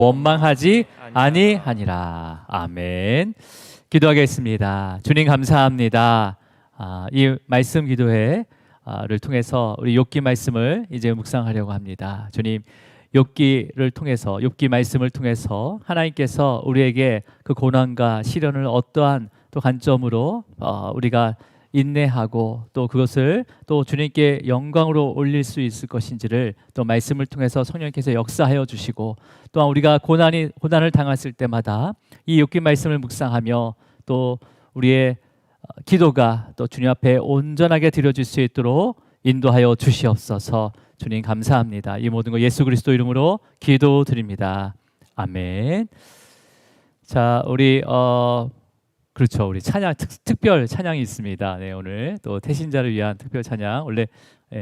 원망하지 아니하니라. 아멘. 기도하겠습니다. 주님 감사합니다. 이 말씀 기도회를 통해서 우리 욥기 말씀을 이제 묵상하려고 합니다. 주님, 욥기를 통해서, 욥기 말씀을 통해서 하나님께서 우리에게 그 고난과 시련을 어떠한 또 관점으로 우리가 인내하고 또 그것을 또 주님께 영광으로 올릴 수 있을 것인지를 또 말씀을 통해서 성령께서 역사하여 주시고, 또한 우리가 고난을 당했을 때마다 이 욥기 말씀을 묵상하며 또 우리의 기도가 또 주님 앞에 온전하게 드려질 수 있도록 인도하여 주시옵소서. 주님 감사합니다. 이 모든 거 예수 그리스도 이름으로 기도드립니다. 아멘. 자, 우리 그렇죠. 우리 찬양 특별 찬양이 있습니다. 네, 오늘 또 태신자를 위한 특별 찬양. 원래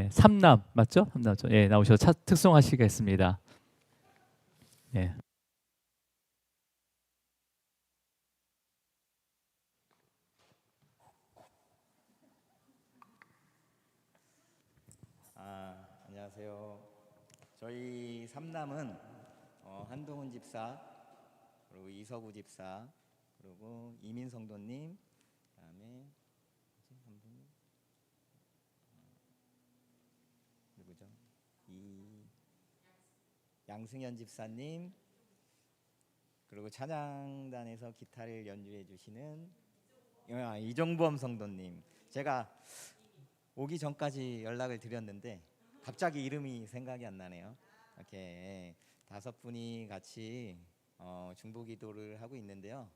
삼남 맞죠? 삼남 나오셔서 특송하시겠습니다. 네. 안녕하세요. 저희 삼남은 한동훈 집사, 그리고 이서구 집사, 그리고 이민 성도님, 그다음에 한 분, 누구죠? 양승현 집사님, 그리고 찬양단에서 기타를 연주해 주시는 이종범 성도님. 제가 오기 전까지 연락을 드렸는데 갑자기 이름이 생각이 안 나네요. 이렇게 5분이 같이 중보기도를 하고 있는데요.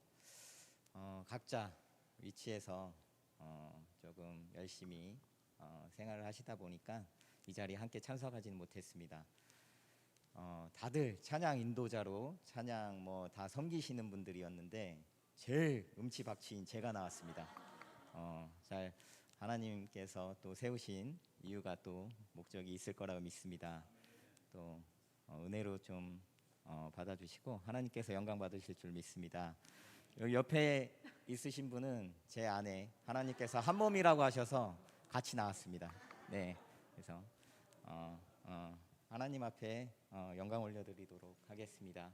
각자 위치에서 조금 열심히 생활을 하시다 보니까 이 자리에 함께 참석하지는 못했습니다. 다들 찬양 인도자로 찬양 다 섬기시는 분들이었는데 제일 음치박치인 제가 나왔습니다. 잘 하나님께서 또 세우신 이유가 또 목적이 있을 거라고 믿습니다. 또 은혜로 좀 받아주시고 하나님께서 영광 받으실 줄 믿습니다. 여기 옆에 있으신 분은 제 아내, 하나님께서 한 몸이라고 하셔서 같이 나왔습니다. 네, 그래서 하나님 앞에 영광 올려드리도록 하겠습니다.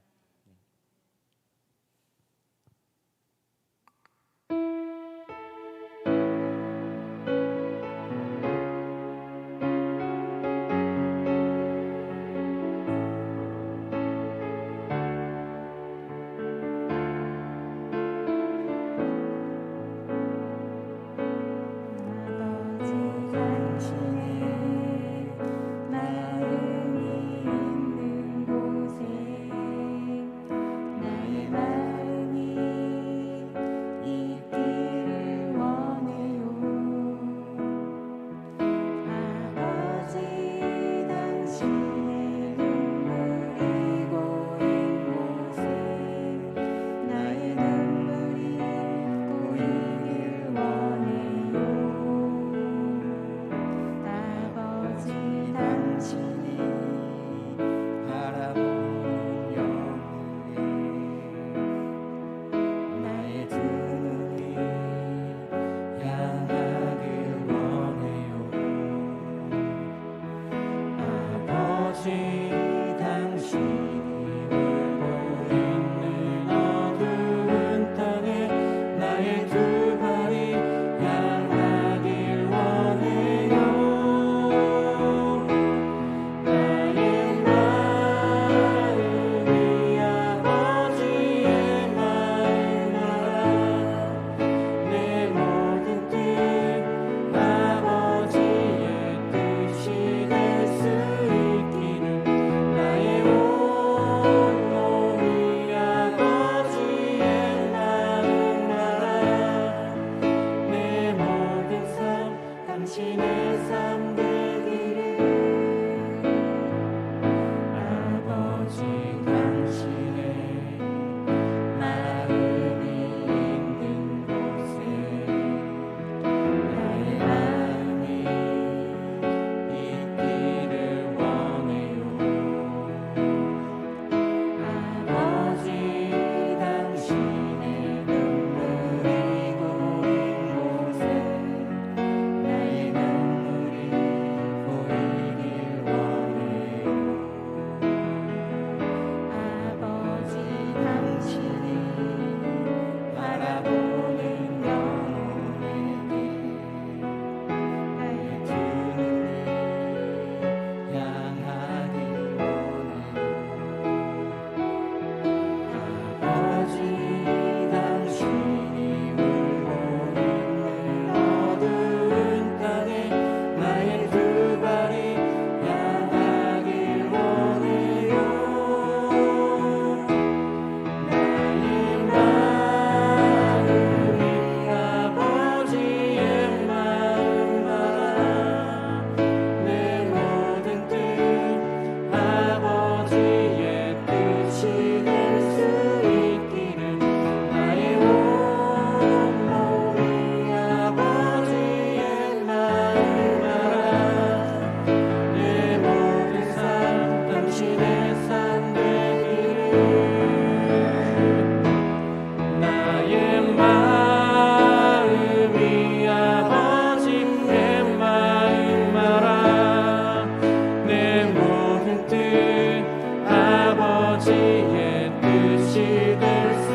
우리의 뜻이 될 수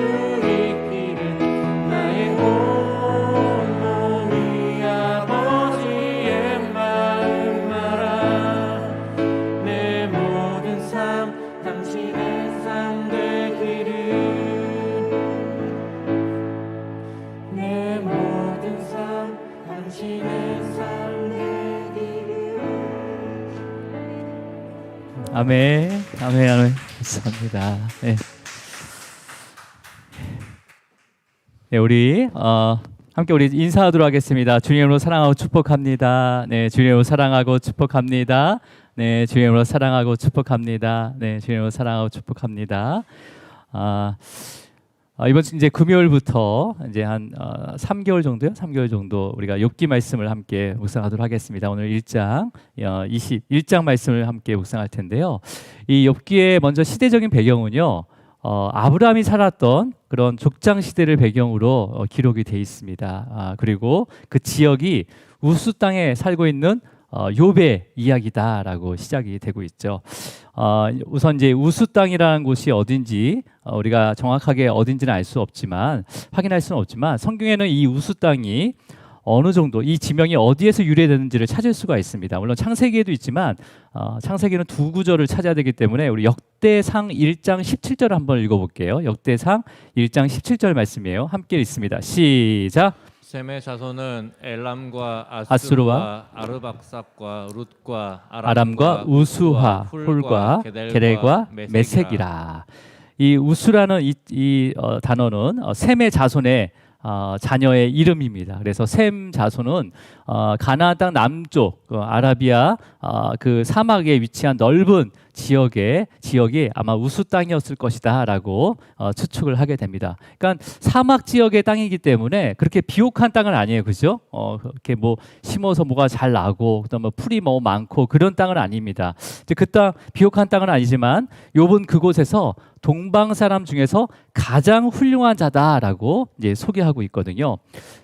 있기를 나의 온몸이 아버지의 마음 알아 내 모든 삶 당신의 삶 되기를 내 모든 삶 당신의 삶 되기를 아멘, 아멘, 아멘. 감사합니다. 네. 네, 우리 함께 우리 인사하도록 하겠습니다. 주님으로 사랑하고 축복합니다. 네, 주님으로 사랑하고 축복합니다. 네, 주님으로 사랑하고 축복합니다. 네, 주님으로 사랑하고 축복합니다. 이번 주 이제 금요일부터 이제 한 3개월 정도요. 3개월 정도 우리가 욥기 말씀을 함께 묵상하도록 하겠습니다. 오늘 1장 21장 말씀을 함께 묵상할 텐데요. 이 욥기의 먼저 시대적인 배경은요. 아브라함이 살았던 그런 족장 시대를 배경으로 기록이 돼 있습니다. 그리고 그 지역이 우스 땅에 살고 있는 욥의 이야기다라고 시작이 되고 있죠. 우선 이제 우스 땅이라는 곳이 어딘지 우리가 정확하게 어딘지는 알 수 없지만 확인할 수는 없지만 성경에는 이 우스 땅이 어느 정도 이 지명이 어디에서 유래되는지를 찾을 수가 있습니다. 물론 창세기에도 있지만 창세기는 두 구절을 찾아야 되기 때문에 우리 역대상 1장 17절을 한번 읽어볼게요. 역대상 1장 17절 말씀이에요. 함께 읽습니다. 시작. 셈의 자손은 엘람과 아수르와 아르박삽과 룻과 아람과 우수하 홀과 게렐과 메색이라. 이 우수라는 이 단어는 셈의 자손의 자녀의 이름입니다. 그래서 셈 자손은 가나안 땅 남쪽 아라비아 그 사막에 위치한 넓은 지역이 아마 우수 땅이었을 것이다라고 추측을 하게 됩니다. 그러니까 사막 지역의 땅이기 때문에 그렇게 비옥한 땅은 아니에요, 그죠? 그렇게 뭐 심어서 뭐가 잘 나고 그다음 뭐 풀이 뭐 많고 그런 땅은 아닙니다. 그 땅 비옥한 땅은 아니지만 욥은 그곳에서 동방 사람 중에서 가장 훌륭한 자다라고 이제 소개하고 있거든요.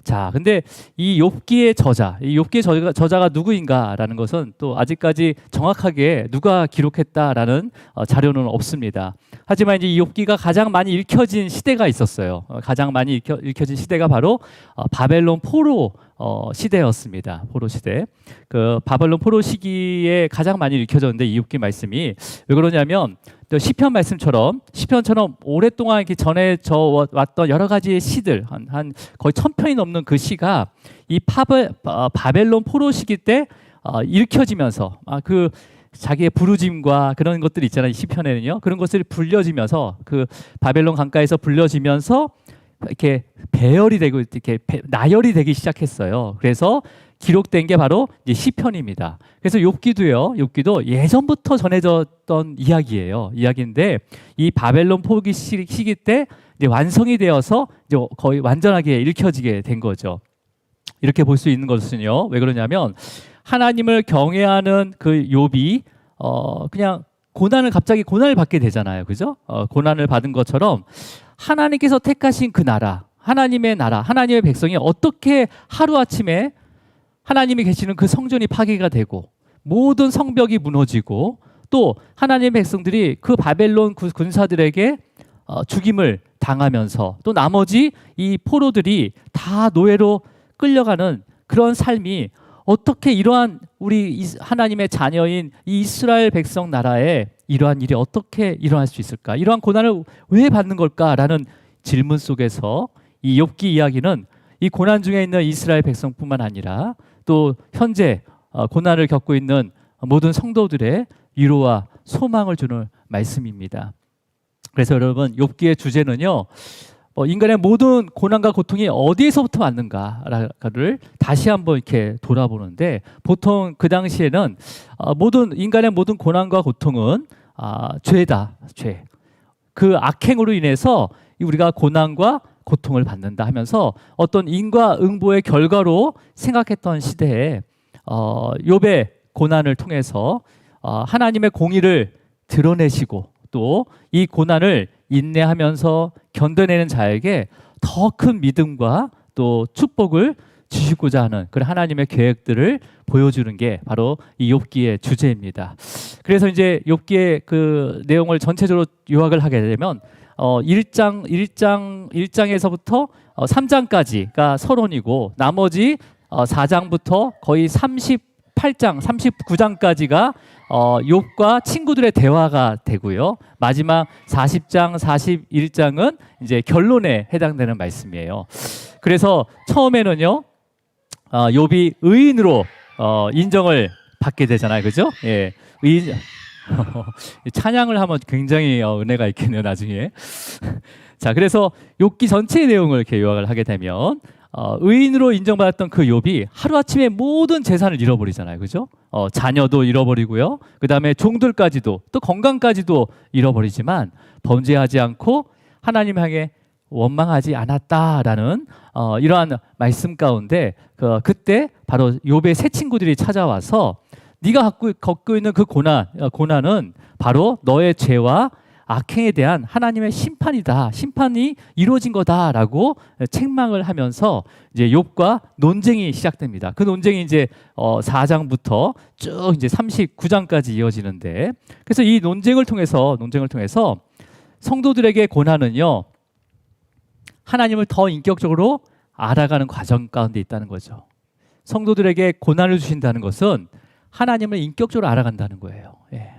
자, 근데 이 욥기의 저자가 누구인가라는 것은 또 아직까지 정확하게 누가 기록했다라는 자료는 없습니다. 하지만 이제 이 욥기가 가장 많이 읽혀진 시대가 있었어요. 가장 많이 읽혀진 시대가 바로 바벨론 포로 시대였습니다. 포로 시대. 그 바벨론 포로 시기에 가장 많이 읽혀졌는데 이 욥기 말씀이 왜 그러냐면 또 시편 말씀처럼 시편처럼 오랫동안 이렇게 전해져 왔던 여러 가지의 시들 한 거의 1000편이 넘는 그 시가 이 바벨론 포로 시기 때 읽혀지면서 그 자기의 부르짐과 그런 것들 있잖아요. 시편에는요. 그런 것들이 불려지면서 그 바벨론 강가에서 불려지면서 이렇게 배열이 되고 이렇게 나열이 되기 시작했어요. 그래서 기록된 게 바로 이제 시편입니다. 그래서 욥기도 예전부터 전해졌던 이야기인데 이 바벨론 포기 시기 때 이제 완성이 되어서 이제 거의 완전하게 읽혀지게 된 거죠. 이렇게 볼 수 있는 것은요. 왜 그러냐면 하나님을 경외하는 그 욥이 그냥 갑자기 고난을 받게 되잖아요. 그죠? 고난을 받은 것처럼 하나님께서 택하신 그 나라, 하나님의 백성이 어떻게 하루아침에 하나님이 계시는 그 성전이 파괴가 되고 모든 성벽이 무너지고 또 하나님의 백성들이 그 바벨론 군사들에게 죽임을 당하면서 또 나머지 이 포로들이 다 노예로 끌려가는 그런 삶이 어떻게 이러한 우리 하나님의 자녀인 이 이스라엘 백성 나라에 이러한 일이 어떻게 일어날 수 있을까? 이러한 고난을 왜 받는 걸까라는 질문 속에서 이 욥기 이야기는 이 고난 중에 있는 이스라엘 백성뿐만 아니라 또 현재 고난을 겪고 있는 모든 성도들의 위로와 소망을 주는 말씀입니다. 그래서 여러분 욥기의 주제는요. 인간의 모든 고난과 고통이 어디에서부터 왔는가를 다시 한번 이렇게 돌아보는데 보통 그 당시에는 인간의 모든 고난과 고통은 죄다. 죄. 그 악행으로 인해서 우리가 고난과 고통을 받는다 하면서 어떤 인과응보의 결과로 생각했던 시대에 욥의 고난을 통해서 하나님의 공의를 드러내시고 또 이 고난을 인내하면서 견뎌내는 자에게 더 큰 믿음과 또 축복을 주시고자 하는 그런 하나님의 계획들을 보여주는 게 바로 이 욥기의 주제입니다. 그래서 이제 욥기의 그 내용을 전체적으로 요약을 하게 되면 1장에서부터 3장까지가 서론이고 나머지 4장부터 거의 38장, 39장까지가 욥과 친구들의 대화가 되고요. 마지막 40장, 41장은 이제 결론에 해당되는 말씀이에요. 그래서 처음에는요, 욥이 의인으로 인정을 받게 되잖아요, 그죠? 예, 의인. 찬양을 하면 굉장히 은혜가 있겠네요, 나중에. 자, 그래서 욥기 전체의 내용을 이렇게 요약을 하게 되면 의인으로 인정받았던 그 욥이 하루아침에 모든 재산을 잃어버리잖아요, 그죠? 자녀도 잃어버리고요, 그 다음에 종들까지도, 또 건강까지도 잃어버리지만 범죄하지 않고 하나님 향해 원망하지 않았다라는 이러한 말씀 가운데 그때 바로 욥의 세 친구들이 찾아와서 네가 겪고 있는 그 고난은 바로 너의 죄와 악행에 대한 하나님의 심판이다. 심판이 이루어진 거다라고 책망을 하면서 이제 욥과 논쟁이 시작됩니다. 그 논쟁이 이제 4장부터 쭉 이제 39장까지 이어지는데, 그래서 이 논쟁을 통해서 성도들에게 고난은요, 하나님을 더 인격적으로 알아가는 과정 가운데 있다는 거죠. 성도들에게 고난을 주신다는 것은 하나님을 인격적으로 알아간다는 거예요. 예.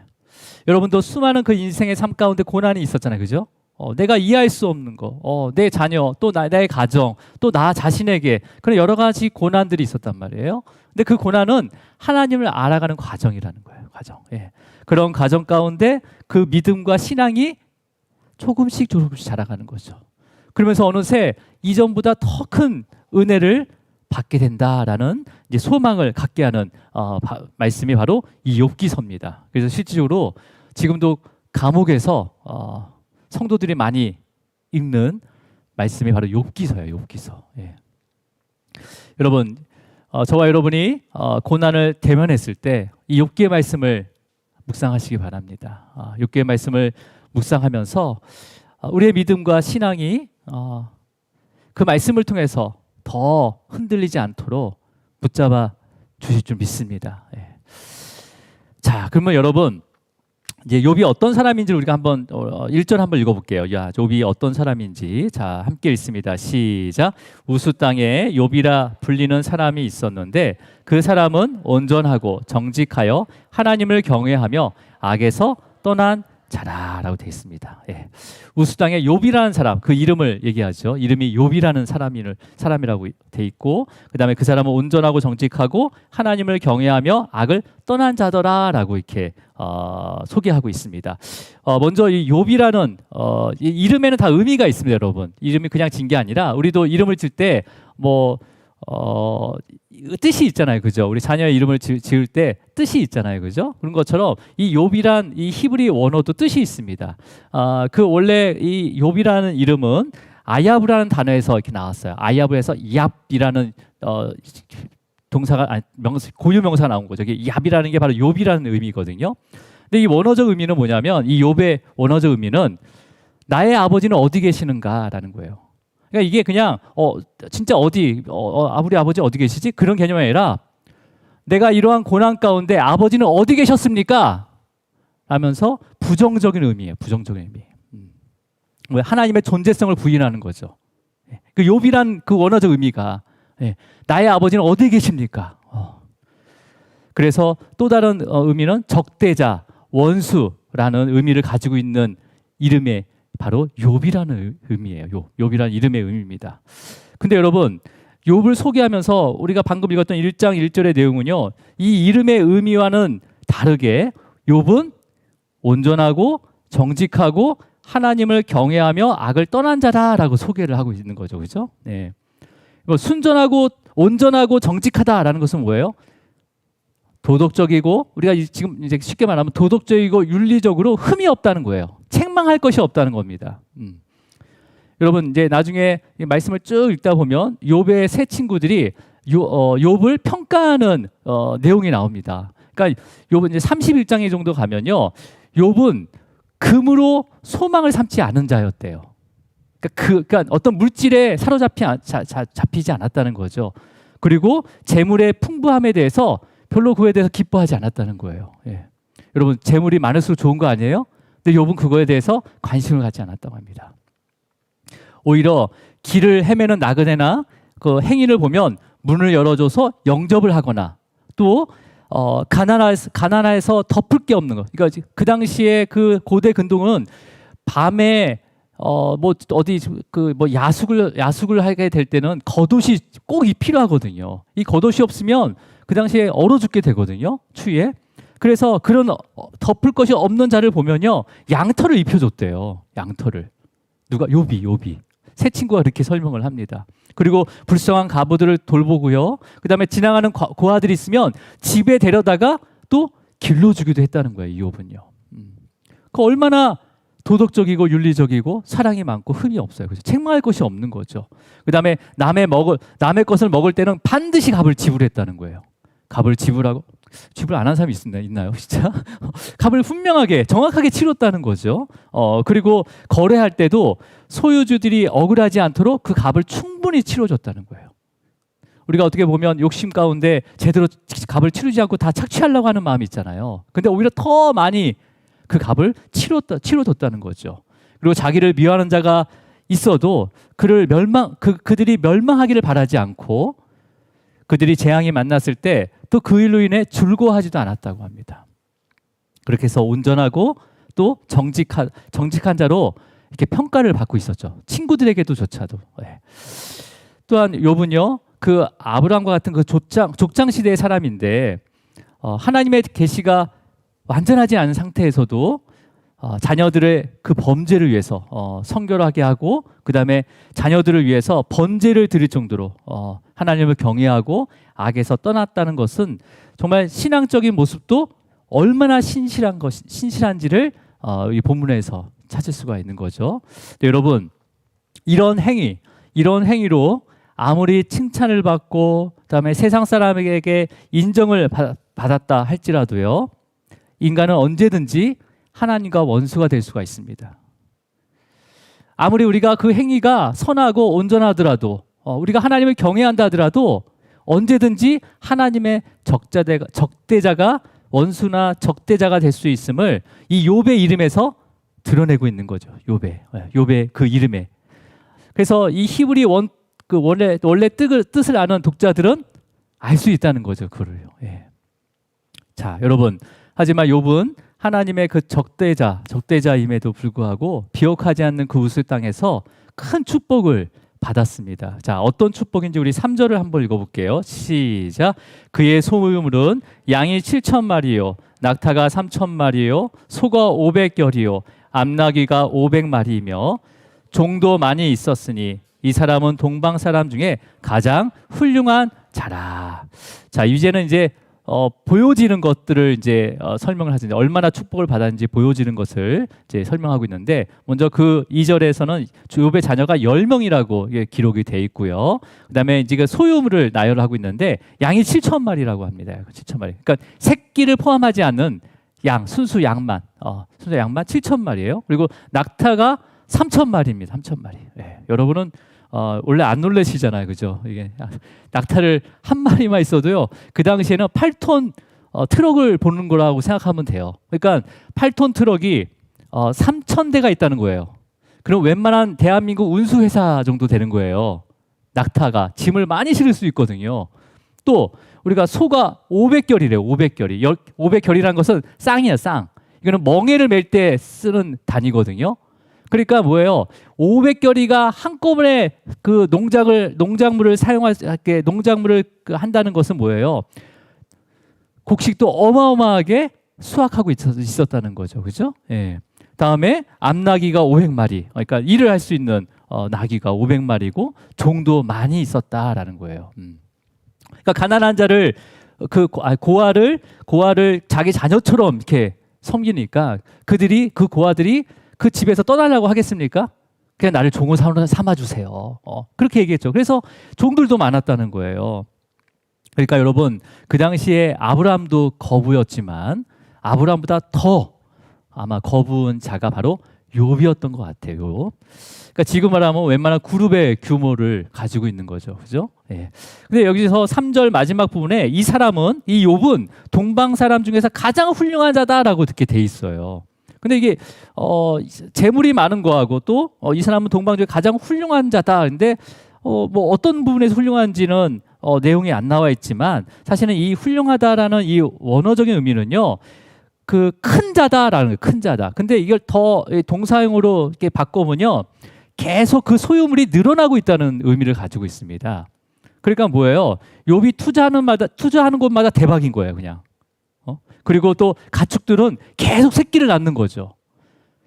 여러분도 수많은 그 인생의 삶 가운데 고난이 있었잖아요, 그죠? 내가 이해할 수 없는 거, 내 자녀, 또 나의 가정, 또 나 자신에게 그런 여러 가지 고난들이 있었단 말이에요. 근데 그 고난은 하나님을 알아가는 과정이라는 거예요, 과정. 예. 그런 과정 가운데 그 믿음과 신앙이 조금씩 자라가는 거죠. 그러면서 어느새 이전보다 더 큰 은혜를 받게 된다라는 이제 소망을 갖게 하는 말씀이 바로 이 욥기서입니다. 그래서 실질적으로 지금도 감옥에서 성도들이 많이 읽는 말씀이 바로 욥기서예요. 욥기서. 예. 여러분, 저와 여러분이 고난을 대면했을 때 이 욥기의 말씀을 묵상하시기 바랍니다. 욥기의 말씀을 묵상하면서 우리의 믿음과 신앙이 그 말씀을 통해서 더 흔들리지 않도록 붙잡아 주실 줄 믿습니다. 예. 자, 그러면 여러분, 이제 욥이 어떤 사람인지 우리가 한번 1절 한번 읽어볼게요. 욥이 어떤 사람인지. 자, 함께 읽습니다. 시작. 우스 땅에 욥이라 불리는 사람이 있었는데 그 사람은 온전하고 정직하여 하나님을 경외하며 악에서 떠난 자라라고 되어 있습니다. 예. 우스 땅에 욥이라는 사람, 그 이름을 얘기하죠. 이름이 욥이라는 사람이라고 되어 있고, 그 다음에 그 사람은 온전하고 정직하고 하나님을 경외하며 악을 떠난 자더라라고 이렇게 소개하고 있습니다. 먼저 이 욥이라는 이 이름에는 다 의미가 있습니다, 여러분. 이름이 그냥 진 게 아니라 우리도 이름을 질 때 뜻이 있잖아요, 그죠? 우리 자녀의 이름을 지을 때 뜻이 있잖아요, 그죠? 그런 것처럼 이 욥이란 이 히브리 원어도 뜻이 있습니다. 그 원래 이 욥이라는 이름은 아야브라는 단어에서 이렇게 나왔어요. 아야브에서 이압이라는 동사가 고유명사가 나온 거죠. 이게 이압이라는 게 바로 욥이라는 의미거든요. 근데 이 원어적 의미는 뭐냐면 이 욥의 원어적 의미는 나의 아버지는 어디 계시는가라는 거예요. 그러니까 이게 그냥 진짜 우리 아버지 어디 계시지? 그런 개념이 아니라 내가 이러한 고난 가운데 아버지는 어디 계셨습니까? 라면서 부정적인 의미예요. 부정적인 의미. 하나님의 존재성을 부인하는 거죠. 그 욥이란 그 원어적 의미가 나의 아버지는 어디 계십니까? 그래서 또 다른 의미는 적대자, 원수라는 의미를 가지고 있는 이름의 바로 욥이라는 의미예요. 욥이라는 이름의 의미입니다. 근데 여러분, 욥을 소개하면서 우리가 방금 읽었던 1장 1절의 내용은요, 이 이름의 의미와는 다르게 욥은 온전하고 정직하고 하나님을 경외하며 악을 떠난 자다라고 소개를 하고 있는 거죠, 그렇죠? 네. 순전하고 온전하고 정직하다라는 것은 뭐예요? 도덕적이고, 우리가 지금 이제 쉽게 말하면 도덕적이고 윤리적으로 흠이 없다는 거예요. 책망할 것이 없다는 겁니다. 여러분, 이제 나중에 말씀을 쭉 읽다 보면 욥의 세 친구들이 욥을 평가하는 내용이 나옵니다. 그러니까 욥은 이제 31장에 정도 가면요, 욥은 금으로 소망을 삼지 않은 자였대요. 그러니까 어떤 물질에 잡히지 않았다는 거죠. 그리고 재물의 풍부함에 대해서 별로 그거에 대해서 기뻐하지 않았다는 거예요. 예. 여러분 재물이 많을수록 좋은 거 아니에요? 근데 욥은 그거에 대해서 관심을 갖지 않았다고 합니다. 오히려 길을 헤매는 나그네나 그 행인을 보면 문을 열어줘서 영접을 하거나 또 가나나에서 덮을 게 없는 거. 그러니까 그 당시에 그 고대 근동은 밤에 뭐 어디 그 뭐 야숙을 하게 될 때는 겉옷이 꼭 필요하거든요. 이 겉옷이 없으면 그 당시에 얼어 죽게 되거든요. 추위에. 그래서 그런 덮을 것이 없는 자를 보면요, 양털을 입혀줬대요. 양털을. 누가? 욥이. 새 친구가 그렇게 설명을 합니다. 그리고 불쌍한 과부들을 돌보고요. 그 다음에 지나가는 고아들이 있으면 집에 데려다가 또 길러주기도 했다는 거예요. 이 욥은요. 그 얼마나 도덕적이고 윤리적이고 사랑이 많고 흠이 없어요. 그래서 책망할 것이 없는 거죠. 그 다음에 남의 것을 먹을 때는 반드시 값을 지불했다는 거예요. 값을 지불하고 지불 안 한 사람이 있나요? 진짜? 값을 분명하게 정확하게 치렀다는 거죠. 그리고 거래할 때도 소유주들이 억울하지 않도록 그 값을 충분히 치러줬다는 거예요. 우리가 어떻게 보면 욕심 가운데 제대로 값을 치르지 않고 다 착취하려고 하는 마음이 있잖아요. 근데 오히려 더 많이 그 값을 치러줬다는 거죠. 그리고 자기를 미워하는 자가 있어도 그들이 멸망하기를 바라지 않고 그들이 재앙이 만났을 때 또 그 일로 인해 즐거워하지도 않았다고 합니다. 그렇게 해서 온전하고 또 정직한 자로 이렇게 평가를 받고 있었죠. 친구들에게도조차도. 네. 또한 욥은요, 그 아브라함과 같은 그 족장 시대의 사람인데 하나님의 계시가 완전하지 않은 상태에서도 자녀들의 그 범죄를 위해서 성결하게 하고 그 다음에 자녀들을 위해서 번제를 드릴 정도로 하나님을 경외하고 악에서 떠났다는 것은 정말 신앙적인 모습도 얼마나 신실한지를 이 본문에서 찾을 수가 있는 거죠. 네, 여러분 이런 행위로 아무리 칭찬을 받고 그다음에 세상 사람에게 인정을 받았다 할지라도요, 인간은 언제든지 하나님과 원수가 될 수가 있습니다. 아무리 우리가 그 행위가 선하고 온전하더라도 우리가 하나님을 경외한다 하더라도 언제든지 하나님의 적대자가 원수나 적대자가 될 수 있음을 이 욥의 이름에서 드러내고 있는 거죠. 욥의 그 이름에. 그래서 이 히브리 원래 뜻을 아는 독자들은 알 수 있다는 거죠. 그거를요. 예. 자, 여러분, 하지만 욥은 하나님의 그 적대자임에도 불구하고 비옥하지 않는 그 우스 땅에서 큰 축복을 받았습니다. 자, 어떤 축복인지 우리 3절을 한번 읽어볼게요. 시작. 그의 소유물은 양이 7,000마리요, 낙타가 3,000마리요, 소가 500결이요, 암나귀가 500마리이며 종도 많이 있었으니 이 사람은 동방 사람 중에 가장 훌륭한 자라. 자, 이제는 이제 보여지는 것들을 이제 설명을 하시는데 얼마나 축복을 받았는지 보여지는 것을 이제 설명하고 있는데, 먼저 그 2절에서는 욥의 자녀가 10명이라고 기록이 돼 있고요. 그다음에 이제 그 소유물을 나열하고 있는데 양이 7,000마리라고 합니다. 7,000마리. 그러니까 새끼를 포함하지 않는 순수 양만 7,000마리예요. 그리고 낙타가 3,000마리입니다. 3,000마리. 예, 여러분은 원래 안 놀라시잖아요, 그죠? 이게 낙타를 한 마리만 있어도요, 그 당시에는 8톤 트럭을 보는 거라고 생각하면 돼요. 그러니까 8톤 트럭이 3,000대가 있다는 거예요. 그럼 웬만한 대한민국 운수회사 정도 되는 거예요. 낙타가 짐을 많이 실을 수 있거든요. 또 우리가 소가 500결이래요. 500결이. 500결이라는 것은 쌍이야, 쌍. 이거는 멍에를 맬 때 쓰는 단위거든요. 그러니까 뭐예요? 500결이가 한꺼번에 그 농작물을 한다는 것은 뭐예요? 곡식도 어마어마하게 수확하고 있었다는 거죠. 그죠? 예. 다음에 암나귀가 500마리. 그러니까 일을 할 수 있는 나귀가 500마리고 종도 많이 있었다라는 거예요. 그러니까 가난한 자를 고아를 자기 자녀처럼 이렇게 섬기니까 그 고아들이 그 집에서 떠나려고 하겠습니까? 그냥 나를 종으로 삼아주세요. 그렇게 얘기했죠. 그래서 종들도 많았다는 거예요. 그러니까 여러분, 그 당시에 아브라함도 거부였지만 아브라함보다 더 아마 거부은 자가 바로 욥이었던 것 같아요. 그러니까 지금 말하면 웬만한 그룹의 규모를 가지고 있는 거죠. 그죠? 예. 근데 여기서 3절 마지막 부분에 이 사람은, 이 욥은 동방 사람 중에서 가장 훌륭한 자다라고 이렇게 돼 있어요. 근데 이게 재물이 많은 거하고 또 이 사람은 동방 중에 가장 훌륭한 자다. 근데 뭐 어떤 부분에서 훌륭한지는 내용이 안 나와 있지만 사실은 이 훌륭하다라는 이 원어적인 의미는요. 그 큰 자다라는 거예요. 큰 자다. 근데 이걸 더 동사형으로 이렇게 바꿔보면요. 계속 그 소유물이 늘어나고 있다는 의미를 가지고 있습니다. 그러니까 뭐예요? 욥이 투자하는 곳마다 대박인 거예요, 그냥. 그리고 또 가축들은 계속 새끼를 낳는 거죠.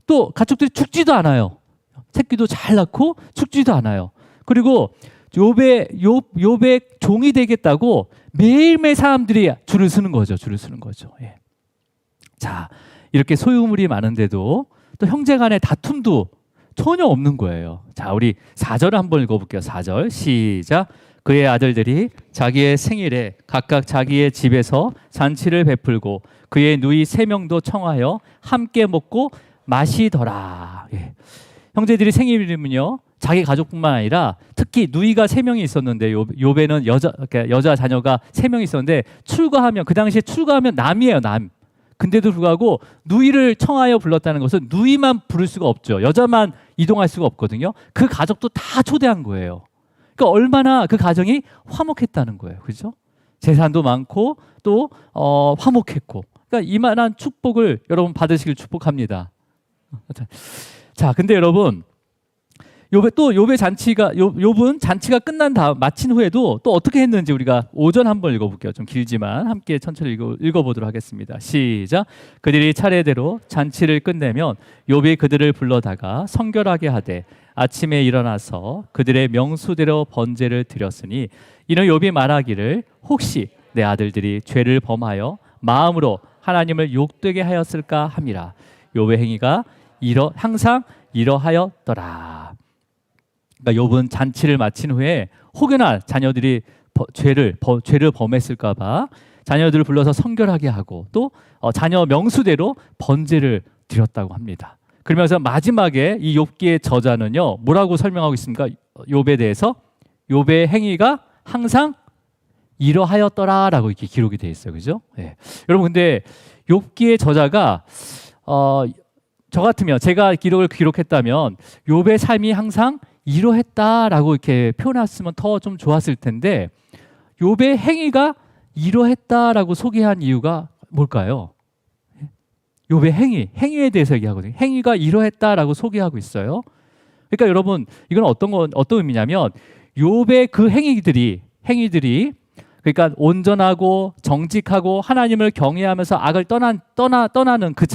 또 가축들이 죽지도 않아요. 새끼도 잘 낳고 죽지도 않아요. 그리고 욥의 종이 되겠다고 매일매일 사람들이 줄을 서는 거죠. 줄을 서는 거죠. 예. 자, 이렇게 소유물이 많은데도 또 형제 간의 다툼도 전혀 없는 거예요. 자, 우리 4절을 한번 읽어볼게요. 4절 시작. 그의 아들들이 자기의 생일에 각각 자기의 집에서 잔치를 베풀고 그의 누이 3명도 청하여 함께 먹고 마시더라. 예. 형제들이 생일이면요 자기 가족뿐만 아니라 특히 누이가 3명이 있었는데 욥에는 여자 자녀가 3명이 있었는데 출가하면, 그 당시에 출가하면 남이에요, 남. 근데도 불구하고 누이를 청하여 불렀다는 것은 누이만 부를 수가 없죠. 여자만 이동할 수가 없거든요. 그 가족도 다 초대한 거예요. 그러니까 얼마나 그 가정이 화목했다는 거예요. 그렇죠? 재산도 많고 또 화목했고. 그러니까 이만한 축복을 여러분 받으시길 축복합니다. 자, 근데 여러분 욥의 잔치가 욥은 잔치가 끝난 다음 마친 후에도 또 어떻게 했는지 우리가 5절 한번 읽어볼게요. 좀 길지만 함께 천천히 읽어보도록 하겠습니다. 시작. 그들이 차례대로 잔치를 끝내면 욥이 그들을 불러다가 성결하게 하되 아침에 일어나서 그들의 명수대로 번제를 드렸으니 이는 욥이 말하기를 혹시 내 아들들이 죄를 범하여 마음으로 하나님을 욕되게 하였을까 함이라. 욥의 행위가 항상 이러하였더라. 그러니까 욥은 잔치를 마친 후에 혹여나 자녀들이 죄를 범했을까봐 자녀들을 불러서 성결하게 하고 또 자녀 명수대로 번제를 드렸다고 합니다. 그러면서 마지막에 이 욥기의 저자는요 뭐라고 설명하고 있습니까? 욥에 대해서 욥의 행위가 항상 이러하였더라라고 이렇게 기록이 되어 있어요, 그죠? 네. 여러분 근데 욥기의 저자가 저 같으면 제가 기록했다면 욥의 삶이 항상 이러했다라고 이렇게 표현했으면 더 좀 좋았을 텐데 욥의 행위가 이러했다라고 소개한 이유가 뭘까요? 욥의 행위에 대해서 얘기하거든요. 행위가 이러했다라고 소개하고 있어요. 그러니까 여러분 이건 어떤 의미냐면 욥의 그 행위들이 그러니까 온전하고 정직하고 하나님을 경외하면서 악을 떠나는 그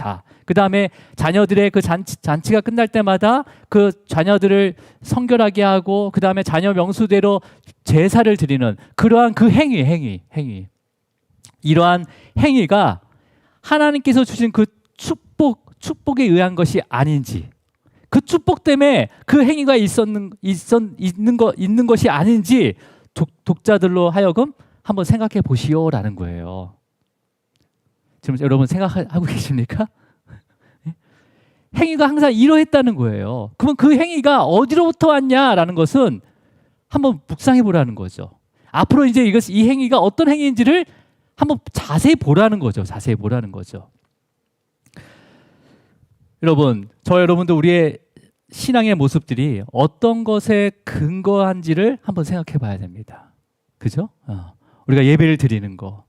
그 다음에 자녀들의 그 잔치가 끝날 때마다 그 자녀들을 성결하게 하고 그 다음에 자녀 명수대로 제사를 드리는 그러한 그 행위. 이러한 행위가 하나님께서 주신 그 축복에 의한 것이 아닌지, 그 축복 때문에 그 행위가 있는 것이 아닌지 독자들로 하여금 한번 생각해 보시오라는 거예요. 지금 여러분 생각하고 계십니까? 행위가 항상 이러했다는 거예요. 그러면 그 행위가 어디로부터 왔냐라는 것은 한번 묵상해 보라는 거죠. 앞으로 이제 이 행위가 어떤 행위인지를 한번 자세히 보라는 거죠. 여러분, 여러분도 우리의 신앙의 모습들이 어떤 것에 근거한지를 한번 생각해 봐야 됩니다. 그죠? 우리가 예배를 드리는 거,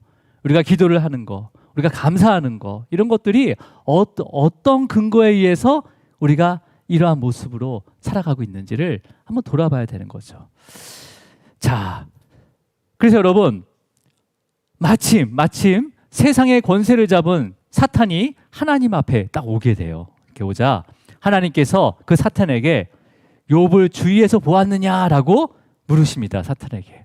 우리가 기도를 하는 거, 우리가 감사하는 거, 이런 것들이 어떤 근거에 의해서 우리가 이러한 모습으로 살아가고 있는지를 한번 돌아봐야 되는 거죠. 자, 그래서 여러분 마침 세상의 권세를 잡은 사탄이 하나님 앞에 딱 오게 돼요. 이렇게 오자 하나님께서 그 사탄에게 욥을 주위에서 보았느냐라고 물으십니다. 사탄에게.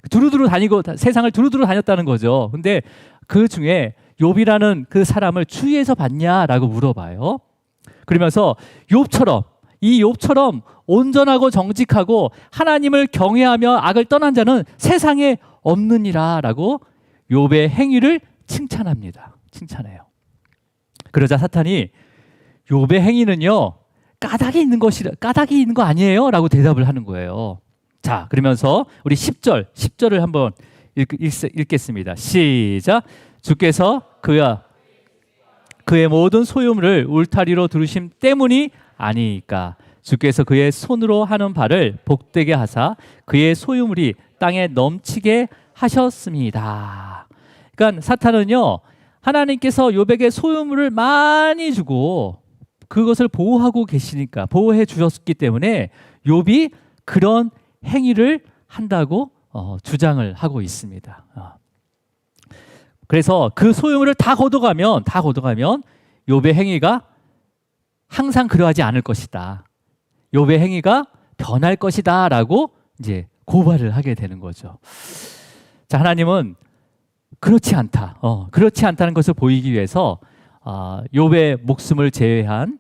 두루두루 다니고 세상을 두루두루 다녔다는 거죠. 근데 그 중에 욥이라는 그 사람을 주위에서 봤냐라고 물어봐요. 그러면서 욥처럼 온전하고 정직하고 하나님을 경외하며 악을 떠난 자는 세상에 없느니라라고 욥의 행위를 칭찬해요. 그러자 사탄이 욥의 행위는요 까닭이 있는 거 아니에요라고 대답을 하는 거예요. 자, 그러면서 우리 10절을 한번 읽겠습니다. 시작. 주께서 그의 모든 소유물을 울타리로 두르심 때문이 아니니까 주께서 그의 손으로 하는 바를 복되게 하사 그의 소유물이 땅에 넘치게 하셨습니다. 그러니까 사탄은요 하나님께서 욥에게 소유물을 많이 주고 그것을 보호하고 계시니까 보호해 주셨기 때문에 욥이 그런 행위를 한다고 주장을 하고 있습니다. 그래서 그 소유물을 다 걷어가면 욥의 행위가 항상 그러하지 않을 것이다. 욥의 행위가 변할 것이다라고 이제 고발을 하게 되는 거죠. 자, 하나님은 그렇지 않다. 그렇지 않다는 것을 보이기 위해서 욥의 목숨을 제외한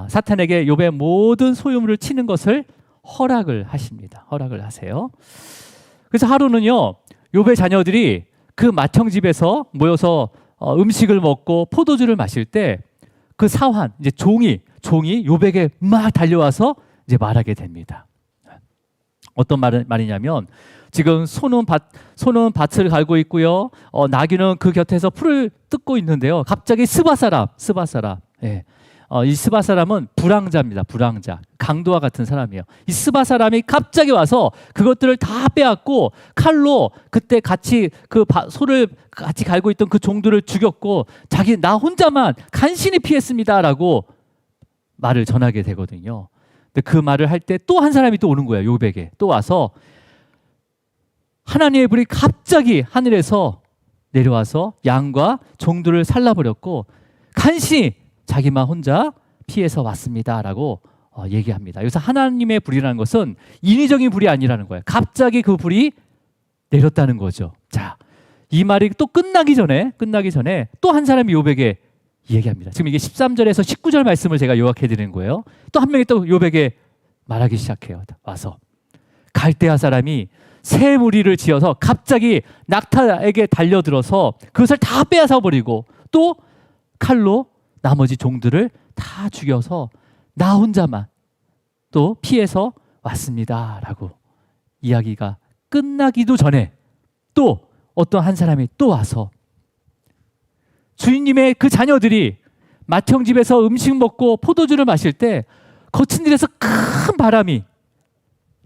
사탄에게 욥의 모든 소유물을 치는 것을 허락을 하십니다. 허락을 하세요. 그래서 하루는요 욥의 자녀들이 그 맏형집에서 모여서 음식을 먹고 포도주를 마실 때 그 사환 이제 종이 욥에게 막 달려와서 이제 말하게 됩니다. 어떤 말이냐면 지금 소는 밭을 갈고 있고요. 나귀는 그 곁에서 풀을 뜯고 있는데요. 갑자기 스바 사람, 예. 이 스바 사람은 불황자입니다. 불황자, 강도와 같은 사람이에요. 이 스바 사람이 갑자기 와서 그것들을 다 빼앗고 칼로 그때 같이 소를 같이 갈고 있던 그 종들을 죽였고 나 혼자만 간신히 피했습니다라고 말을 전하게 되거든요. 근데 그 말을 할 때 또 한 사람이 또 오는 거예요. 욥에게 또 와서 하나님의 불이 갑자기 하늘에서 내려와서 양과 종들을 살라버렸고 간신히 자기만 혼자 피해서 왔습니다라고 얘기합니다. 여기서 하나님의 불이라는 것은 인위적인 불이 아니라는 거예요. 갑자기 그 불이 내렸다는 거죠. 자, 이 말이 또 끝나기 전에 또 한 사람이 욥에게 얘기합니다. 지금 이게 13절에서 19절 말씀을 제가 요약해 드리는 거예요. 또 한 명이 또 욥에게 말하기 시작해요. 와서 갈대아 사람이 새 무리를 지어서 갑자기 낙타에게 달려들어서 그것을 다 빼앗아 버리고 또 칼로 나머지 종들을 다 죽여서 나 혼자만 또 피해서 왔습니다라고 이야기가 끝나기도 전에 또 어떤 한 사람이 또 와서 주인님의 그 자녀들이 맏형집에서 음식 먹고 포도주를 마실 때 거친 길에서 큰 바람이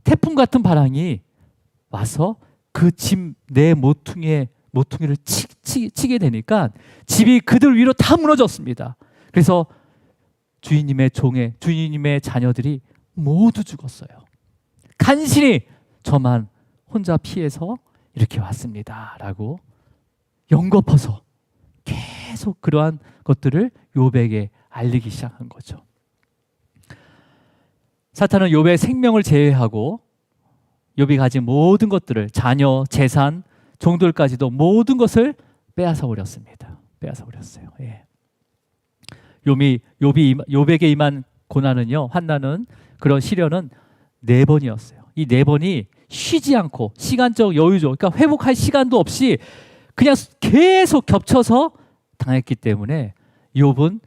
태풍 같은 바람이 와서 그 집 내 모퉁이를 치게 되니까 집이 그들 위로 다 무너졌습니다. 그래서 주인님의 자녀들이 모두 죽었어요. 간신히 저만 혼자 피해서 이렇게 왔습니다라고 연거퍼서 계속 그러한 것들을 욥에게 알리기 시작한 거죠. 사탄은 욥의 생명을 제외하고 욥이 가진 모든 것들을 자녀, 재산, 종들까지도 모든 것을 빼앗아 버렸습니다. 빼앗아 버렸어요. 예. 욥에게 임한 고난은요, 환난은 그런 시련은 4번이었어요. 이 4번이 쉬지 않고 시간적 여유죠. 그러니까 회복할 시간도 없이 그냥 계속 겹쳐서 당했기 때문에 욥은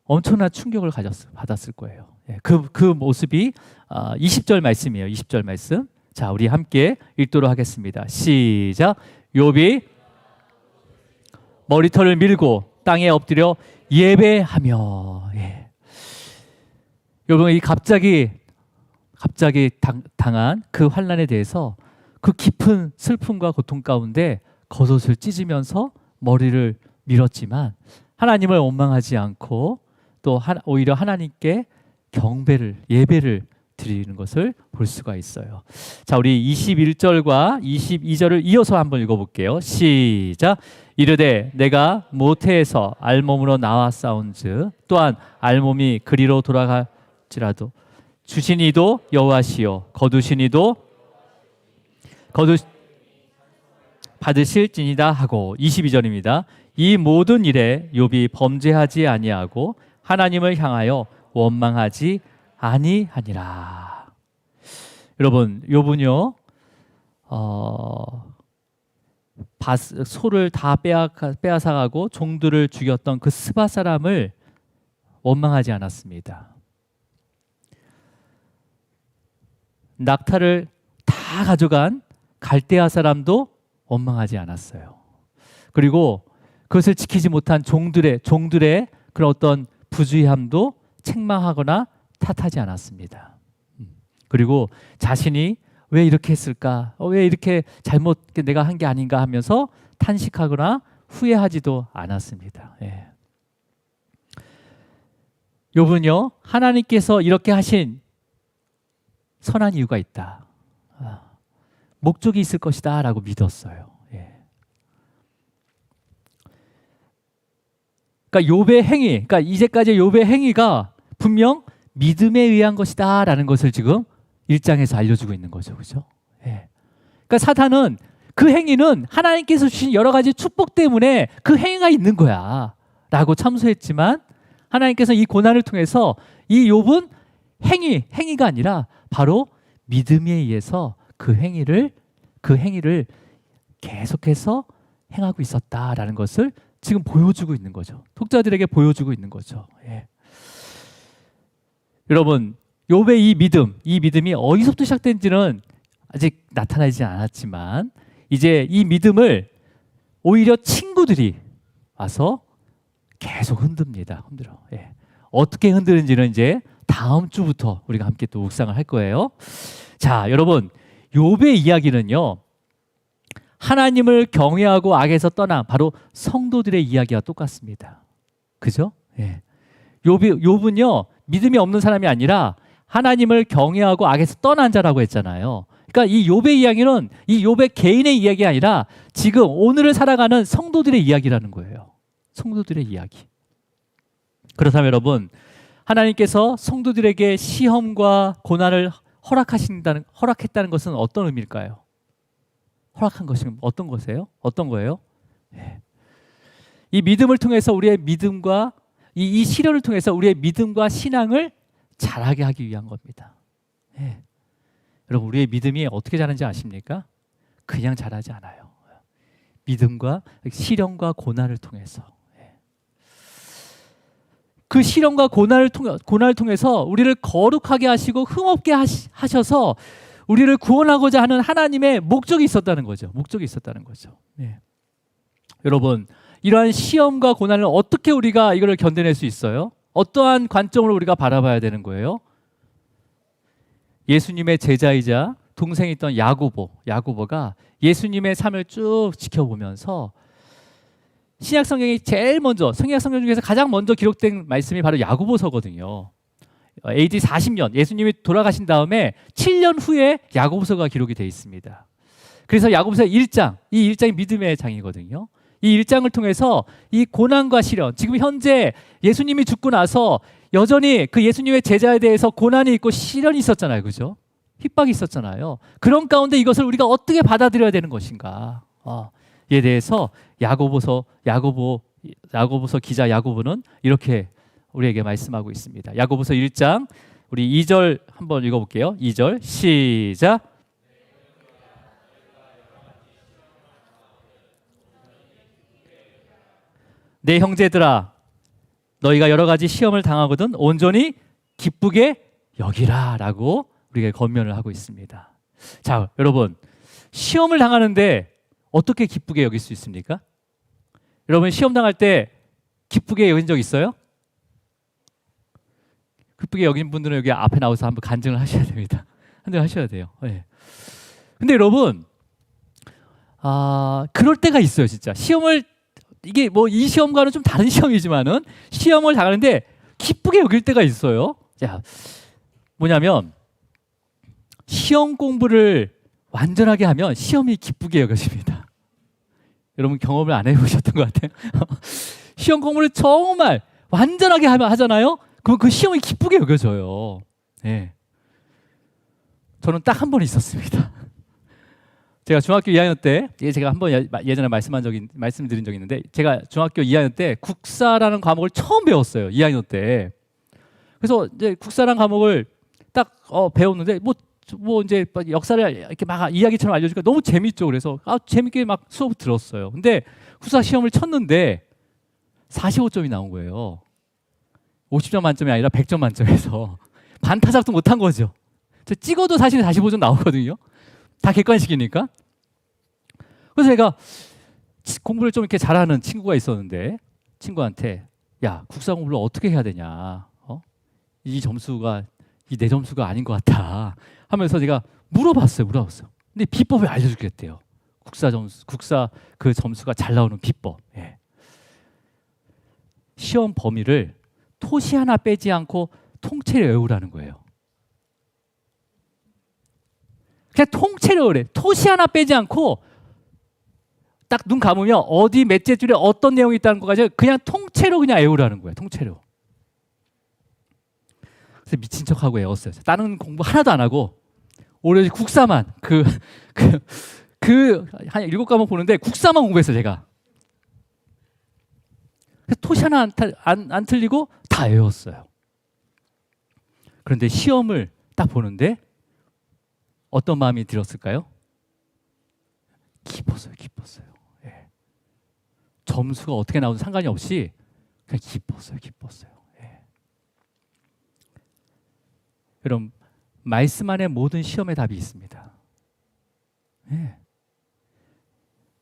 엄청난 충격을 받았을 거예요. 예. 그 모습이 20절 말씀이에요. 20절 말씀. 자, 우리 함께 읽도록 하겠습니다. 시작. 욥이 머리털을 밀고 땅에 엎드려 예배하며. 예. 욥은 이 갑자기 당한 그 환난에 대해서 그 깊은 슬픔과 고통 가운데 겉옷을 찢으면서 머리를 밀었지만 하나님을 원망하지 않고 또 오히려 하나님께 예배를 드리는 것을 볼 수가 있어요. 자, 우리 21절과 22절을 이어서 한번 읽어볼게요. 시작. 이르되 내가 모태에서 알몸으로 나왔사온즉 또한 알몸이 그리로 돌아갈지라도 주신 이도 여호와시요 거두신 이도 받으실지니라 하고 22절입니다. 이 모든 일에 욥이 범죄하지 아니하고 하나님을 향하여 원망하지 아니하니라. 여러분, 욥은요 소를 다 빼앗아가고 종들을 죽였던 그 스바 사람을 원망하지 않았습니다. 낙타를 다 가져간 갈대아 사람도 원망하지 않았어요. 그리고 그것을 지키지 못한 종들의 그런 어떤 부주의함도 책망하거나 탓하지 않았습니다. 그리고 자신이 왜 이렇게 했을까? 왜 이렇게 잘못 내가 한 게 아닌가 하면서 탄식하거나 후회하지도 않았습니다. 예. 욥은요, 하나님께서 이렇게 하신 선한 이유가 있다. 목적이 있을 것이다 라고 믿었어요. 예. 그러니까 욥의 행위, 그러니까 이제까지 욥의 행위가 분명 믿음에 의한 것이다 라는 것을 지금 1장에서 알려주고 있는 거죠. 그죠? 예. 그러니까 사탄은 그 행위는 하나님께서 주신 여러 가지 축복 때문에 그 행위가 있는 거야 라고 참소했지만 하나님께서 이 고난을 통해서 이 욥은 행위가 아니라 바로 믿음에 의해서 그 행위를 계속해서 행하고 있었다라는 것을 지금 보여주고 있는 거죠. 독자들에게 보여주고 있는 거죠. 예. 여러분, 욥의 이 믿음이 어디서부터 시작된지는 아직 나타나지 않았지만 이제 이 믿음을 오히려 친구들이 와서 계속 흔들어. 예. 어떻게 흔드는지는 이제 다음 주부터 우리가 함께 또 묵상을 할 거예요. 자, 여러분, 욥의 이야기는요, 하나님을 경외하고 악에서 떠난 바로 성도들의 이야기와 똑같습니다. 그죠? 예. 욥은요, 믿음이 없는 사람이 아니라 하나님을 경외하고 악에서 떠난 자라고 했잖아요. 그러니까 이 욥의 이야기는 이 욥의 개인의 이야기가 아니라 지금 오늘을 살아가는 성도들의 이야기라는 거예요. 성도들의 이야기. 그렇다면 여러분, 하나님께서 성도들에게 시험과 고난을 허락했다는 것은 어떤 의미일까요? 허락한 것이 어떤 것이에요? 어떤 거예요? 네. 이 믿음을 통해서 우리의 믿음과 이 시련을 통해서 우리의 믿음과 신앙을 자라게 하기 위한 겁니다. 네. 여러분, 우리의 믿음이 어떻게 자라는지 아십니까? 그냥 자라지 않아요. 믿음과 시련과 고난을 통해서. 그 시련과 고난을 통해서 우리를 거룩하게 하시고 흠없게 하셔서 우리를 구원하고자 하는 하나님의 목적이 있었다는 거죠. 네. 여러분, 이러한 시험과 고난을 어떻게 우리가 이걸 견뎌낼 수 있어요? 어떠한 관점으로 우리가 바라봐야 되는 거예요? 예수님의 제자이자 동생이었던 야고보가 예수님의 삶을 쭉 지켜보면서 신약 성경이 제일 먼저, 성경 중에서 가장 먼저 기록된 말씀이 바로 야고보서거든요. AD 40년, 예수님이 돌아가신 다음에 7년 후에 야고보서가 기록이 되어 있습니다. 그래서 야고보서 1장, 이 1장이 믿음의 장이거든요. 이 1장을 통해서 이 고난과 시련, 지금 현재 예수님이 죽고 나서 여전히 그 예수님의 제자에 대해서 고난이 있고 시련이 있었잖아요. 그죠? 핍박이 있었잖아요. 그런 가운데 이것을 우리가 어떻게 받아들여야 되는 것인가? 에 대해서 야고보서 기자 야고보는 이렇게 우리에게 말씀하고 있습니다. 야고보서 1장 우리 2절 한번 읽어볼게요. 2절 시작. 내 형제들아, 너희가 여러 가지 시험을 당하거든 온전히 기쁘게 여기라 라고 우리가 권면을 하고 있습니다. 자, 여러분, 시험을 당하는데 어떻게 기쁘게 여길 수 있습니까? 여러분, 시험 당할 때 기쁘게 여긴 적 있어요? 기쁘게 여긴 분들은 여기 앞에 나와서 한번 간증을 하셔야 됩니다. 한번 하셔야 돼요. 네. 근데 여러분, 그럴 때가 있어요, 진짜. 이게 뭐 이 시험과는 좀 다른 시험이지만은 시험을 당하는데 기쁘게 여길 때가 있어요. 자, 뭐냐면 시험 공부를 완전하게 하면 시험이 기쁘게 여겨집니다. 여러분 경험을 안 해보셨던 것 같아요. 시험 공부를 정말 완전하게 하잖아요. 그럼 그 시험이 기쁘게 여겨져요. 네. 저는 딱 한 번 있었습니다. 제가 중학교 2학년 때, 제가 한번 예전에 말씀드린 적이 있는데, 제가 중학교 2학년 때 국사라는 과목을 처음 배웠어요. 2학년 때. 그래서 이제 국사라는 과목을 딱 배웠는데, 뭐 이제 역사를 이렇게 막 이야기처럼 알려주니까 너무 재밌죠. 그래서 재밌게 막 수업 들었어요. 근데 국사 시험을 쳤는데 45점이 나온 거예요. 50점 만점이 아니라 100점 만점에서 반타작도 못한 거죠. 찍어도 사실 45점 나오거든요. 다 객관식이니까. 그래서 제가 공부를 좀 이렇게 잘하는 친구가 있었는데 친구한테 야, 국사 공부를 어떻게 해야 되냐? 이 점수가 내 점수가 아닌 것 같아 하면서 제가 물어봤어요. 근데 비법을 알려주겠대요. 국사 그 점수가 잘 나오는 비법. 예. 시험 범위를 토시 하나 빼지 않고 통째로 외우라는 거예요. 그냥 통째로 그래. 토시 하나 빼지 않고 딱 눈 감으면 어디 몇째 줄에 어떤 내용이 있다는 거까지 그냥 통째로 그냥 외우라는 거예요. 통째로. 그래서 미친 척하고 외웠어요. 다른 공부 하나도 안 하고 오로지 국사만 한 7과목 보는데 국사만 공부했어요. 제가. 토시 하나 안 틀리고 다 외웠어요. 그런데 시험을 딱 보는데 어떤 마음이 들었을까요? 기뻤어요. 예. 점수가 어떻게 나오든 상관이 없이 그냥 기뻤어요. 예. 여러분, 말씀 안에 모든 시험의 답이 있습니다. 예.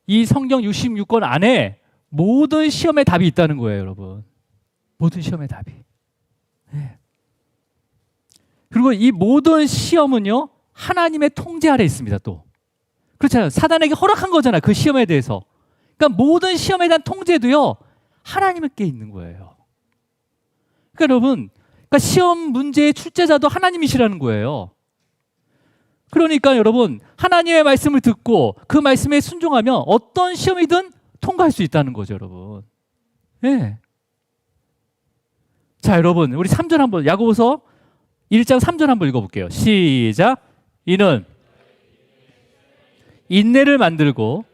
이 성경 66권 안에 모든 시험의 답이 있다는 거예요, 여러분. 모든 시험의 답이. 예. 그리고 이 모든 시험은요, 하나님의 통제 아래 있습니다, 또. 그렇잖아요. 사단에게 허락한 거잖아요, 그 시험에 대해서. 그러니까 모든 시험에 대한 통제도요, 하나님께 있는 거예요. 그러니까 여러분, 시험 문제의 출제자도 하나님이시라는 거예요. 그러니까 여러분, 하나님의 말씀을 듣고 그 말씀에 순종하면 어떤 시험이든 통과할 수 있다는 거죠, 여러분. 네. 자, 여러분, 우리 3절 한번, 야고보서 1장 3절 한번 읽어볼게요. 시작. 이는 인내를 만들고,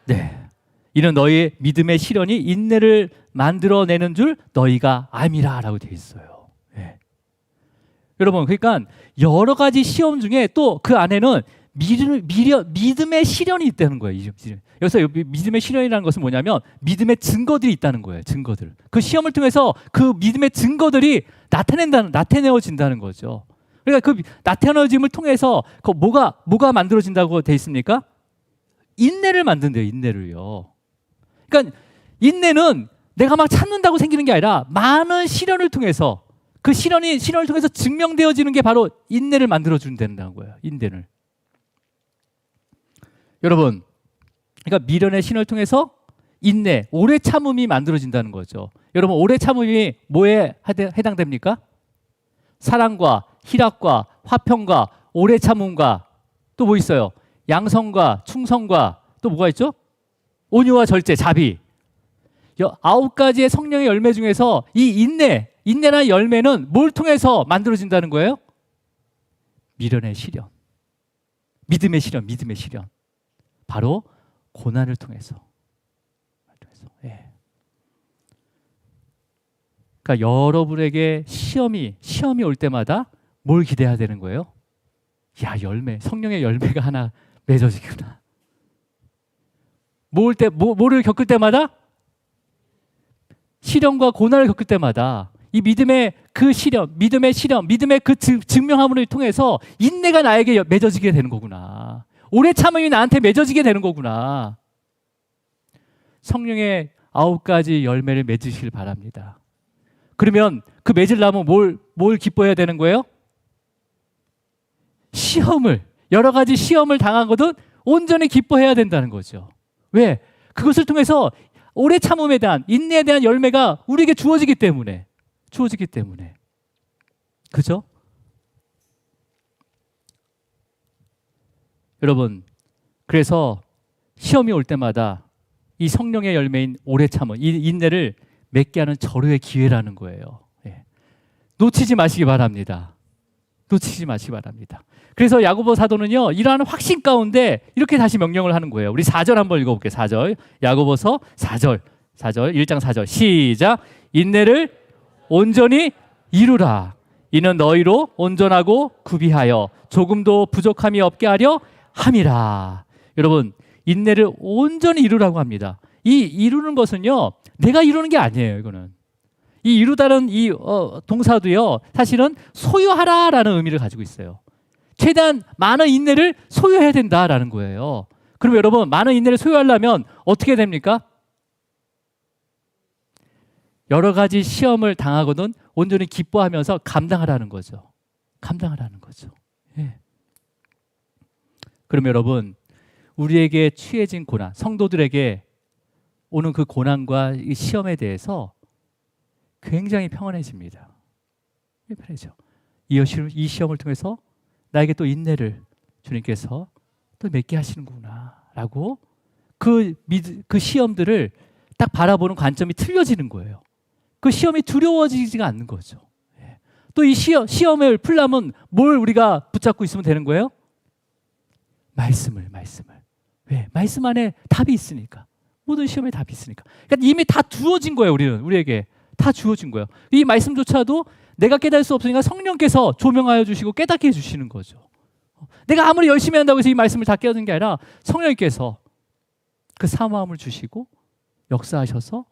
네, 이는 너희의 믿음의 시련이 인내를 만들어내는 줄 너희가 암이라 라고 되어 있어요. 네. 여러분, 그러니까 여러 가지 시험 중에 또 그 안에는 믿음의 시련이 있다는 거예요. 여기서 믿음의 시련이라는 것은 뭐냐면 믿음의 증거들이 있다는 거예요. 증거들. 그 시험을 통해서 그 믿음의 증거들이 나타내어진다는 거죠. 그러니까 그 나타내어짐을 통해서 그 뭐가 만들어진다고 돼 있습니까? 인내를 만든대요. 인내를요. 그러니까 인내는 내가 막 참는다고 생기는 게 아니라 많은 시련을 통해서 그 시련을 통해서 증명되어지는 게 바로 인내를 만들어준다는 거예요. 인내를. 여러분, 그러니까 미련의 신을 통해서 인내, 오래 참음이 만들어진다는 거죠. 여러분, 오래 참음이 뭐에 해당됩니까? 사랑과 희락과 화평과 오래 참음과 또 뭐 있어요? 양성과 충성과 또 뭐가 있죠? 온유와 절제, 자비. 9가지의 성령의 열매 중에서 이 인내라는 열매는 뭘 통해서 만들어진다는 거예요? 미련의 시련, 믿음의 시련. 바로 고난을 통해서. 예. 그러니까 여러분에게 시험이 올 때마다 뭘 기대해야 되는 거예요? 야, 성령의 열매가 하나 맺어지구나. 뭐를 겪을 때마다? 시련과 고난을 겪을 때마다 이 믿음의 그 증명함을 통해서 인내가 나에게 맺어지게 되는 거구나. 오래 참음이 나한테 맺어지게 되는 거구나. 성령의 9가지 열매를 맺으시길 바랍니다. 그러면 그 맺으려면 뭘 기뻐해야 되는 거예요? 여러 가지 시험을 당한 것은 온전히 기뻐해야 된다는 거죠. 왜? 그것을 통해서 오래 참음에 대한, 인내에 대한 열매가 우리에게 주어지기 때문에. 그죠? 여러분, 그래서 시험이 올 때마다 이 성령의 열매인 오래 참음, 이 인내를 맺게 하는 절호의 기회라는 거예요. 예. 놓치지 마시기 바랍니다. 그래서 야고보 사도는요, 이러한 확신 가운데 이렇게 다시 명령을 하는 거예요. 우리 4절 한번 읽어볼게요. 4절. 야고보서 4절 1장 4절. 시작. 인내를 온전히 이루라. 이는 너희로 온전하고 구비하여 조금도 부족함이 없게 하려 함이라. 여러분, 인내를 온전히 이루라고 합니다. 이 이루는 것은요, 내가 이루는 게 아니에요. 이거는 이 이루다는 이 동사도요, 사실은 소유하라라는 의미를 가지고 있어요. 최대한 많은 인내를 소유해야 된다라는 거예요. 그럼 여러분, 많은 인내를 소유하려면 어떻게 됩니까? 여러 가지 시험을 당하거든 온전히 기뻐하면서 감당하라는 거죠. 감당하라는 거죠. 예. 그럼 여러분, 우리에게 취해진 고난, 성도들에게 오는 그 고난과 이 시험에 대해서 굉장히 평안해집니다. 편해져. 이 시험을 통해서 나에게 또 인내를 주님께서 또 맺게 하시는구나라고 그 시험들을 딱 바라보는 관점이 틀려지는 거예요. 그 시험이 두려워지지가 않는 거죠. 또 이 시험을 풀려면 뭘 우리가 붙잡고 있으면 되는 거예요? 말씀을. 왜? 말씀 안에 답이 있으니까. 모든 시험에 답이 있으니까. 그러니까 이미 다 주어진 거예요. 우리에게 다 주어진 거예요. 이 말씀조차도 내가 깨달을 수 없으니까 성령께서 조명하여 주시고 깨닫게 해주시는 거죠. 내가 아무리 열심히 한다고 해서 이 말씀을 다 깨닫는 게 아니라 성령께서 그 사모함을 주시고 역사하셔서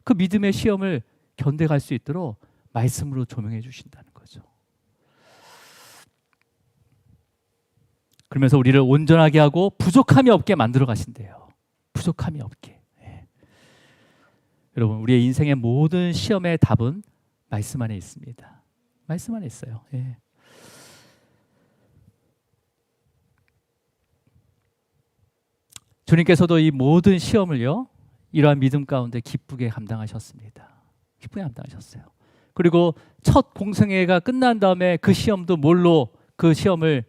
그 믿음의 시험을 견뎌갈 수 있도록 말씀으로 조명해 주신다는 거죠. 그러면서 우리를 온전하게 하고 부족함이 없게 만들어 가신대요. 부족함이 없게. 예. 여러분, 우리의 인생의 모든 시험의 답은 말씀 안에 있습니다. 말씀 안에 있어요. 예. 주님께서도 이 모든 시험을요, 이러한 믿음 가운데 기쁘게 감당하셨습니다. 기쁘게 감당하셨어요. 그리고 첫 공생애가 끝난 다음에 그 시험도 뭘로 그 시험을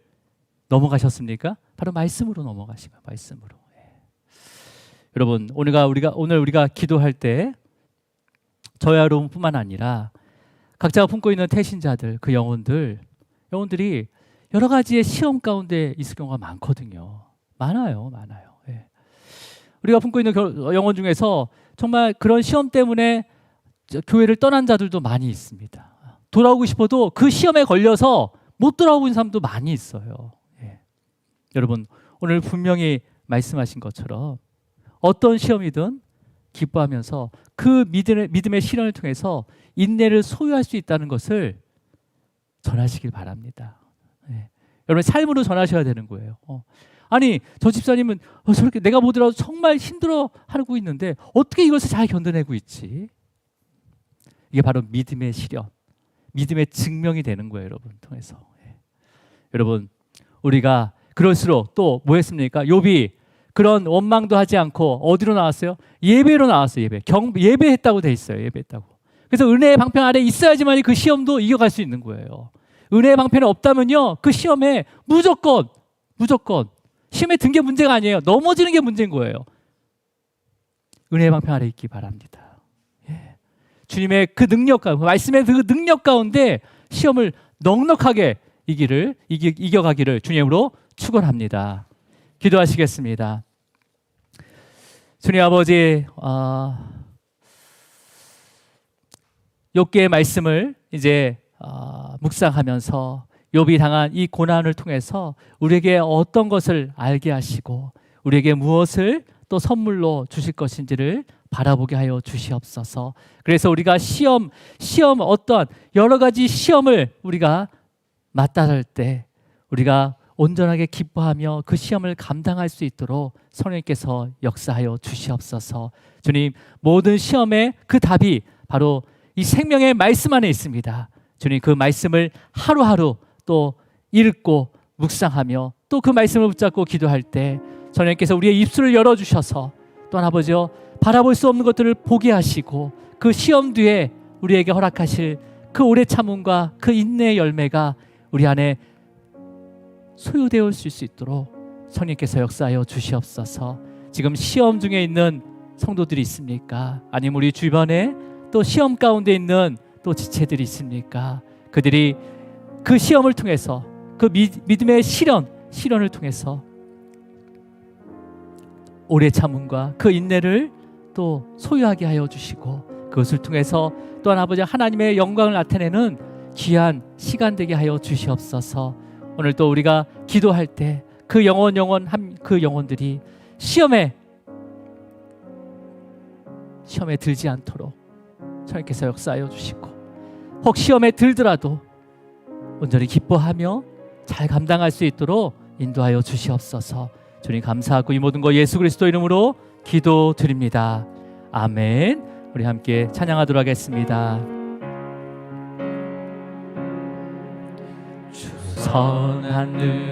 넘어가셨습니까? 바로 말씀으로 넘어가신 거예요. 말씀으로. 예. 여러분, 오늘 우리가 기도할 때 저와 여러분뿐만 아니라 각자가 품고 있는 태신자들, 그 영혼들이 여러 가지의 시험 가운데 있을 경우가 많거든요. 많아요. 예. 우리가 품고 있는 영혼 중에서 정말 그런 시험 때문에 교회를 떠난 자들도 많이 있습니다. 돌아오고 싶어도 그 시험에 걸려서 못 돌아오고 있는 사람도 많이 있어요. 예. 여러분, 오늘 분명히 말씀하신 것처럼 어떤 시험이든 기뻐하면서 그 믿음의 실현을 통해서 인내를 소유할 수 있다는 것을 전하시길 바랍니다. 예. 여러분, 삶으로 전하셔야 되는 거예요. 아니, 저 집사님은 저렇게 내가 보더라도 정말 힘들어하고 있는데 어떻게 이것을 잘 견뎌내고 있지? 이게 바로 믿음의 실현, 믿음의 증명이 되는 거예요, 여러분 통해서. 예. 여러분, 우리가 그럴수록 또 뭐 했습니까? 욥이 그런 원망도 하지 않고 어디로 나왔어요? 예배로 나왔어요. 예배했다고 돼 있어요. 예배했다고. 그래서 은혜의 방편 아래 있어야지만 그 시험도 이겨갈 수 있는 거예요. 은혜의 방편이 없다면요, 그 시험에 무조건 시험에 든 게 문제가 아니에요. 넘어지는 게 문제인 거예요. 은혜의 방편 아래 있기 바랍니다. 예. 주님의 그 능력 가운데, 말씀의 그 능력 가운데 시험을 넉넉하게 이겨가기를 주님으로 축원합니다. 기도하시겠습니다. 주님 아버지, 욥기의 말씀을 이제 묵상하면서 욥이 당한 이 고난을 통해서 우리에게 어떤 것을 알게 하시고 우리에게 무엇을 또 선물로 주실 것인지를 바라보게 하여 주시옵소서. 그래서 우리가 시험 어떠한 여러 가지 시험을 우리가 맞닥뜨릴 때 우리가 온전하게 기뻐하며 그 시험을 감당할 수 있도록 성령님께서 역사하여 주시옵소서. 주님, 모든 시험의 그 답이 바로 이 생명의 말씀 안에 있습니다. 주님, 그 말씀을 하루하루 또 읽고 묵상하며 또 그 말씀을 붙잡고 기도할 때 성령님께서 우리의 입술을 열어주셔서 또한 아버지여 바라볼 수 없는 것들을 보게 하시고 그 시험 뒤에 우리에게 허락하실 그 오래 참음과 그 인내의 열매가 우리 안에 소유되어 올 수 있도록 성령께서 역사하여 주시옵소서. 지금 시험 중에 있는 성도들이 있습니까? 아니면 우리 주변에 또 시험 가운데 있는 또 지체들이 있습니까? 그들이 그 시험을 통해서 그 믿음의 실현을 통해서 오래 참음과 그 인내를 또 소유하게 하여 주시고 그것을 통해서 또한 아버지 하나님의 영광을 나타내는 귀한 시간 되게 하여 주시옵소서. 오늘 또 우리가 기도할 때 그 영혼들이 시험에 들지 않도록 주님께서 역사하여 주시고, 혹 시험에 들더라도 온전히 기뻐하며 잘 감당할 수 있도록 인도하여 주시옵소서. 주님 감사하고 이 모든 거 예수 그리스도 이름으로 기도드립니다. 아멘. 우리 함께 찬양하도록 하겠습니다. 주 선한